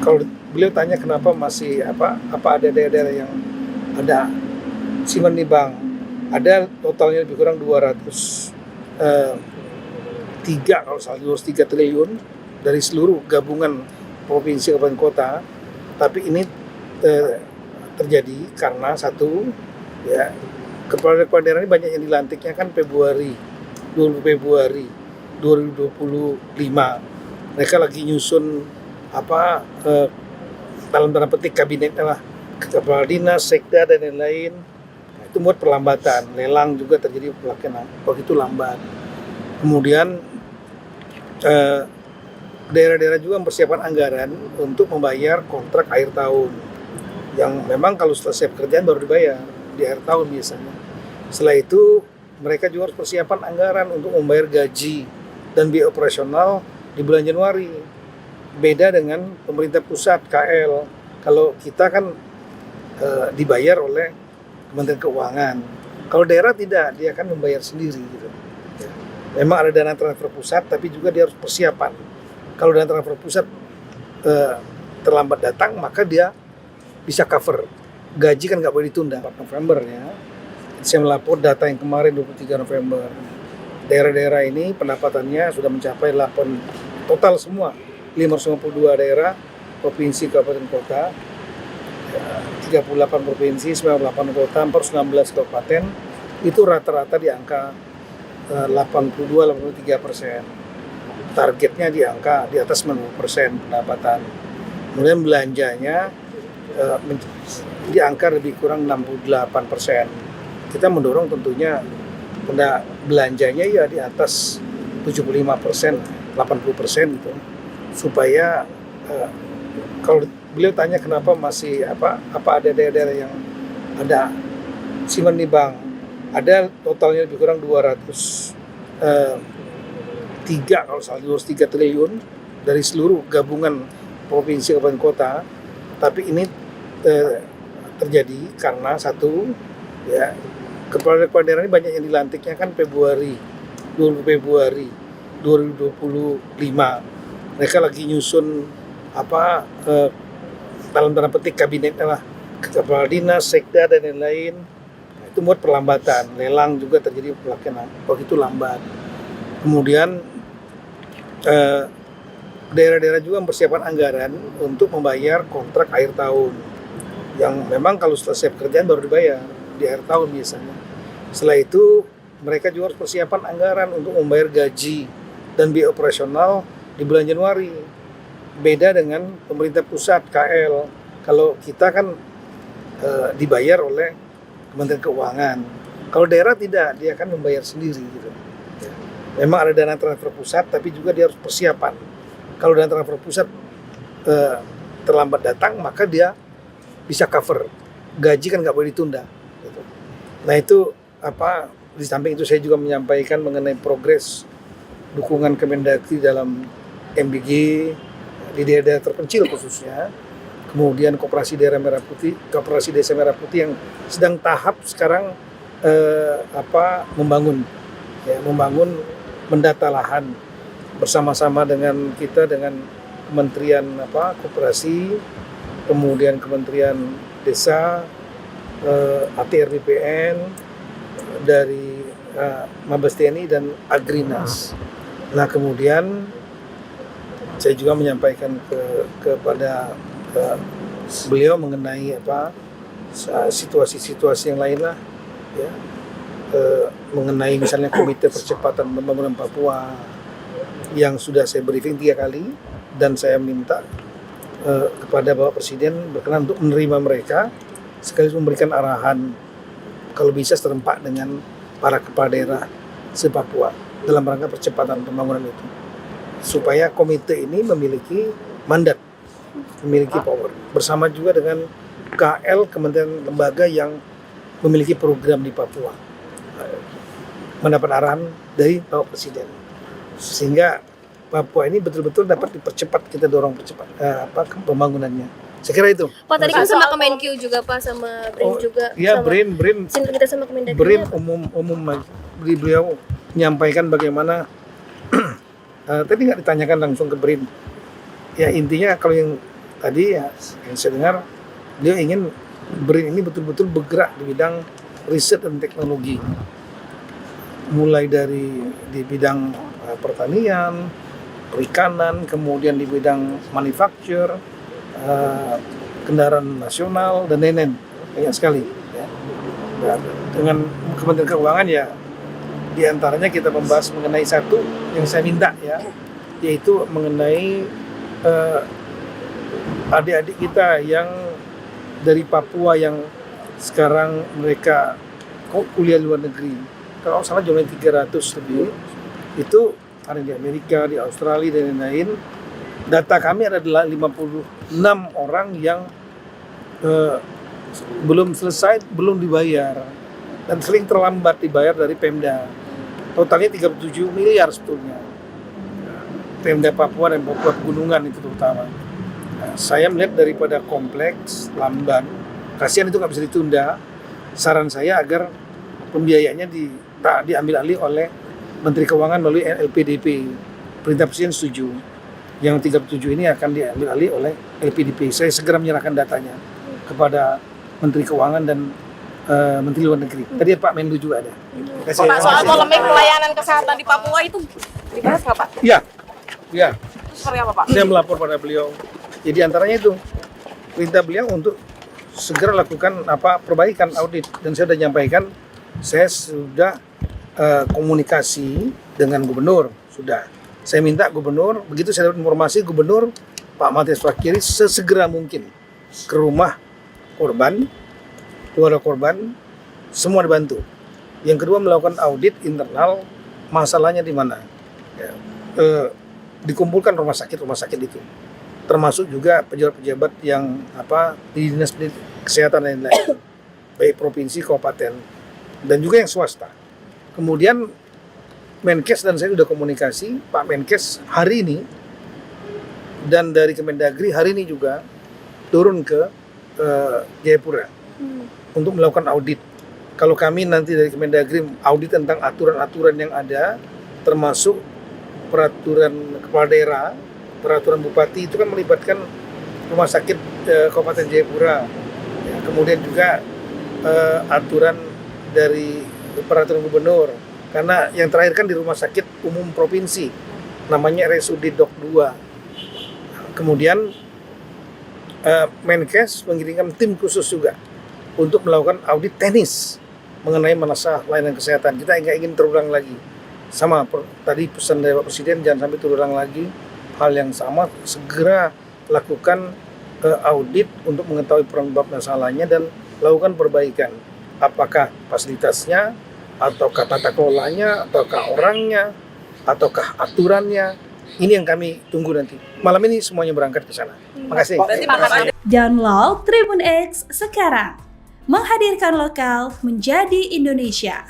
Kalau beliau tanya kenapa masih apa ada daerah-daerah yang ada simpan di bank, ada totalnya lebih kurang 203 kalau salah 203 triliun dari seluruh gabungan provinsi kabupaten kota. Tapi ini terjadi karena satu, ya, kepala daerah ini banyak yang dilantiknya kan Februari 2025. Mereka lagi nyusun dalam tanda petik kabinetnya lah, kepala dinas, sekda dan lain-lain. Itu buat perlambatan, lelang juga terjadi pelaksanaan begitu lambat. Kemudian daerah-daerah juga mempersiapkan anggaran untuk membayar kontrak akhir tahun yang memang kalau selesai pekerjaan baru dibayar di akhir tahun biasanya. Setelah itu mereka juga harus persiapan anggaran untuk membayar gaji dan biaya operasional di bulan Januari. Beda dengan pemerintah pusat KL. Kalau kita kan dibayar oleh Kementerian Keuangan. Kalau daerah tidak, dia akan membayar sendiri gitu. Memang ada dana transfer pusat, tapi juga dia harus persiapan. Kalau dana transfer pusat terlambat datang, maka dia bisa cover. Gaji kan nggak boleh ditunda. 4 November ya. Saya melapor data yang kemarin 23 November. Daerah-daerah ini pendapatannya sudah mencapai 8 total semua 552 daerah, provinsi, kabupaten, kota, 38 provinsi, 98 kota, 416 kabupaten, itu rata-rata di angka 82-83%. Targetnya di angka di atas 90% pendapatan. Kemudian belanjanya di angka lebih kurang 68%. Kita mendorong tentunya belanjanya ya di atas 75%, 80% gitu, supaya kalau beliau tanya kenapa masih apa ada daerah-daerah yang ada simpan di bank, ada totalnya lebih kurang 203 kalau salah 203 triliun dari seluruh gabungan provinsi kabupaten kota. Tapi ini terjadi karena satu, ya, kepala daerah ini banyak yang dilantiknya kan Februari 2025. Mereka lagi nyusun dalam tanda petik kabinetnya lah, kepala dinas, sekda dan lain-lain. Itu buat perlambatan, lelang juga terjadi pelaksanaan begitu lambat. Kemudian daerah-daerah juga mempersiapkan anggaran untuk membayar kontrak akhir tahun yang memang kalau selesai pekerjaan baru dibayar di akhir tahun biasanya. Setelah itu mereka juga harus persiapan anggaran untuk membayar gaji dan biaya operasional di bulan Januari. Beda dengan pemerintah pusat KL. Kalau kita kan dibayar oleh Kementerian Keuangan. Kalau daerah tidak, dia akan membayar sendiri gitu. Memang ada dana transfer pusat, tapi juga dia harus persiapan. Kalau dana transfer pusat terlambat datang, maka dia bisa cover. Gaji kan nggak boleh ditunda. Gitu. Nah itu di samping itu saya juga menyampaikan mengenai progres dukungan Kemendagri dalam MBG di daerah-daerah terpencil khususnya. Kemudian Koperasi Daerah Merah Putih, Koperasi Desa Merah Putih yang sedang tahap sekarang membangun mendata lahan bersama-sama dengan kita, dengan Kementerian Koperasi, kemudian Kementerian Desa, ATR BPN, dari Mabes TNI dan Agrinas. Nah kemudian saya juga menyampaikan kepada beliau mengenai situasi-situasi yang lain lah, ya, mengenai misalnya Komite Percepatan Pembangunan Papua yang sudah saya briefing 3 kali, dan saya minta kepada Bapak Presiden berkenan untuk menerima mereka sekaligus memberikan arahan kalau bisa serempak dengan para kepala daerah se-Papua dalam rangka percepatan pembangunan itu, supaya komite ini memiliki mandat, memiliki power, bersama juga dengan KL, kementerian lembaga yang memiliki program di Papua, mendapat arahan dari Bapak Presiden, sehingga Papua ini betul-betul dapat dipercepat, kita dorong percepat pembangunannya. Saya kira itu. Pak tadi kan sama Kemenkyu juga Pak, sama BRIN juga. Iya, sama BRIN. Kita sama Kemendagri. BRIN umum beliau menyampaikan bagaimana tadi nggak ditanyakan langsung ke BRIN. Ya intinya kalau yang tadi ya, yang saya dengar dia ingin BRIN ini betul-betul bergerak di bidang riset dan teknologi, mulai dari di bidang pertanian, perikanan, kemudian di bidang manufacture, kendaraan nasional dan lain-lain, banyak sekali ya. Dan dengan Kementerian Keuangan ya, diantaranya kita membahas mengenai satu yang saya minta ya, yaitu mengenai adik-adik kita yang dari Papua yang sekarang mereka kuliah luar negeri. Kalau salah jumlahnya 300 lebih, itu ada di Amerika, di Australia dan lain-lain. Data kami ada 56 orang yang belum selesai, belum dibayar dan sering terlambat dibayar dari Pemda. Totalnya 37 miliar sebetulnya. Pemda Papua dan Papua Pegunungan itu terutama. Nah, saya melihat daripada kompleks, lamban, kasihan itu nggak bisa ditunda. Saran saya agar pembiayaannya diambil alih oleh Menteri Keuangan melalui LPDP. Perintah Presiden setuju. Yang 37 ini akan diambil alih oleh LPDP. Saya segera menyerahkan datanya kepada Menteri Keuangan dan Menteri Luar Negeri. Tadi Pak Menlu juga ada. Pak, soal polemik pelayanan kesehatan di Papua itu dibahas nggak Pak? Iya, iya. Seperti apa Pak? Saya melapor pada beliau. Jadi antaranya itu perintah beliau untuk segera lakukan perbaikan audit, dan saya sudah nyampaikan, saya sudah komunikasi dengan gubernur, sudah. Saya minta gubernur, begitu saya dapat informasi gubernur Pak Matias Fakiri sesegera mungkin ke rumah korban, keluarga korban, semua dibantu. Yang kedua melakukan audit internal, masalahnya di mana. Ya, dikumpulkan rumah sakit itu, termasuk juga pejabat-pejabat yang di dinas kesehatan dan lain-lain, baik provinsi, kabupaten, dan juga yang swasta. Kemudian Menkes dan saya sudah komunikasi, Pak Menkes hari ini dan dari Kemendagri hari ini juga turun ke Jayapura untuk melakukan audit. Kalau kami nanti dari Kemendagri audit tentang aturan-aturan yang ada, termasuk peraturan kepala daerah, peraturan bupati, itu kan melibatkan rumah sakit Kabupaten Jayapura. Ya, kemudian juga aturan dari peraturan gubernur. Karena yang terakhir kan di rumah sakit umum provinsi, namanya RSUD Dok 2. Kemudian Menkes mengirimkan tim khusus juga untuk melakukan audit teknis mengenai masalah layanan kesehatan. Kita nggak ingin terulang lagi. Sama tadi pesan dari Pak Presiden, jangan sampai terulang lagi hal yang sama. Segera lakukan audit untuk mengetahui penyebab masalahnya dan lakukan perbaikan. Apakah fasilitasnya, ataukah tata kelolanya, ataukah orangnya, ataukah aturannya. Ini yang kami tunggu nanti. Malam ini semuanya berangkat ke sana. Makasih. Download Tribun X sekarang. Menghadirkan lokal menjadi Indonesia.